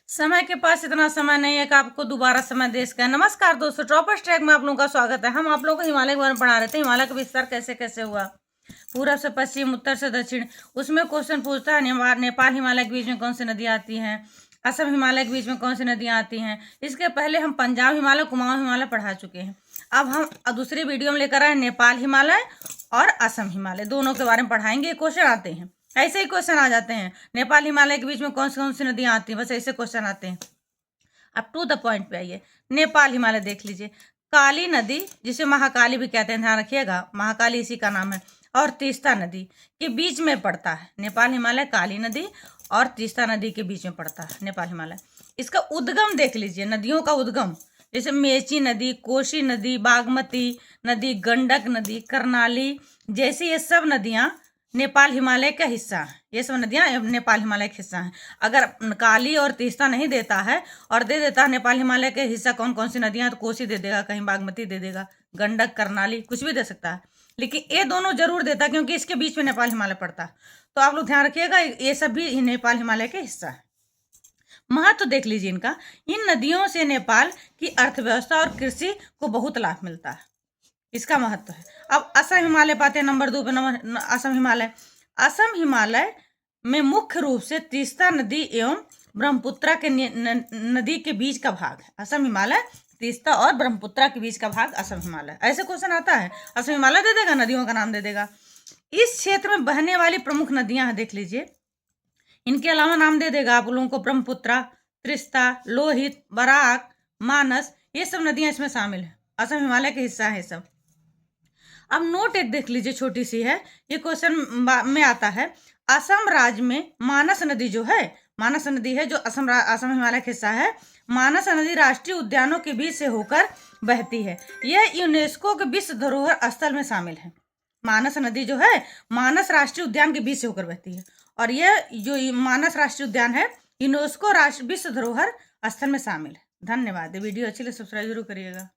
समय के पास इतना समय नहीं है कि आपको दोबारा समय दे सके। नमस्कार दोस्तों, टॉपर्स ट्रैक में आप लोगों का स्वागत है। हम आप लोगों को हिमालय के बारे में पढ़ा रहे थे, हिमालय का विस्तार कैसे कैसे हुआ, पूरब से पश्चिम, उत्तर से दक्षिण। उसमें क्वेश्चन पूछता है नेपाल हिमालय के बीच में कौन सी नदियाँ आती हैं, असम हिमालय के बीच में कौन सी नदियाँ आती हैं। इसके पहले हम पंजाब हिमालय, कुमाऊं हिमालय पढ़ा चुके हैं। अब हम दूसरी वीडियो में लेकर आए नेपाल हिमालय और असम हिमालय, दोनों के बारे में पढ़ाएंगे। क्वेश्चन आते हैं, ऐसे ही क्वेश्चन आ जाते हैं। नेपाल हिमालय के बीच में कौन सी नदियाँ आती हैं, बस ऐसे क्वेश्चन आते हैं। अब टू द पॉइंट पे आइए। नेपाल हिमालय देख लीजिए। काली नदी, जिसे महाकाली भी कहते हैं, ध्यान रखिएगा, महाकाली इसी का नाम है, और तीस्ता नदी के बीच में पड़ता है। नेपाल हिमालय काली नदी और तीस्ता नदी के बीच में पड़ता है नेपाल हिमालय। इसका उद्गम देख लीजिए, नदियों का उद्गम, जैसे मेची नदी, कोशी नदी, बागमती नदी, गंडक नदी, करनाली, जैसे ये सब नदियाँ नेपाल हिमालय का हिस्सा है। ये सब नदियाँ नेपाल हिमालय का हिस्सा हैं। अगर काली और तीस्ता नहीं देता है और दे देता है नेपाल हिमालय के हिस्सा कौन कौन सी नदियाँ, तो कोसी दे देगा, कहीं बागमती दे देगा, गंडक, करनाली, कुछ भी दे सकता है, लेकिन ये दोनों जरूर देता है क्योंकि इसके बीच में नेपाल हिमालय पड़ता है। तो आप लोग ध्यान रखिएगा, ये सब भी नेपाल हिमालय के हिस्सा है। महत्व देख लीजिए इनका। इन नदियों से नेपाल की अर्थव्यवस्था और कृषि को बहुत लाभ मिलता है, इसका महत्व है। अब असम हिमालय पाते हैं नंबर 2 पे। असम हिमालय, असम हिमालय में मुख्य रूप से तीस्ता नदी एवं ब्रह्मपुत्रा के नदी के बीच का भाग है। असम हिमालय तीस्ता और ब्रह्मपुत्रा के बीच का भाग असम हिमालय। ऐसे क्वेश्चन आता है, असम हिमालय दे देगा, नदियों का नाम दे देगा। इस क्षेत्र में बहने वाली प्रमुख नदियां हैं, देख लीजिए। इनके अलावा नाम दे देगा आप लोगों को ब्रह्मपुत्रा, त्रिस्ता, लोहित, बराक, मानस, ये सब नदियां इसमें शामिल है, असम हिमालय के हिस्सा है सब। अब नोट एक देख लीजिए, छोटी सी है, ये क्वेश्चन में आता है। असम राज्य में मानस नदी जो है, मानस नदी है जो असम हिमालय का हिस्सा है। मानस नदी राष्ट्रीय उद्यानों के बीच से होकर बहती है। यह यूनेस्को के विश्व धरोहर स्थल में शामिल है। मानस नदी जो है, मानस राष्ट्रीय उद्यान के बीच से होकर बहती है, और यह जो मानस राष्ट्रीय उद्यान है यूनेस्को विश्व धरोहर स्थल में शामिल है। धन्यवाद। वीडियो अच्छी लगे सब्सक्राइब जरूर करिएगा।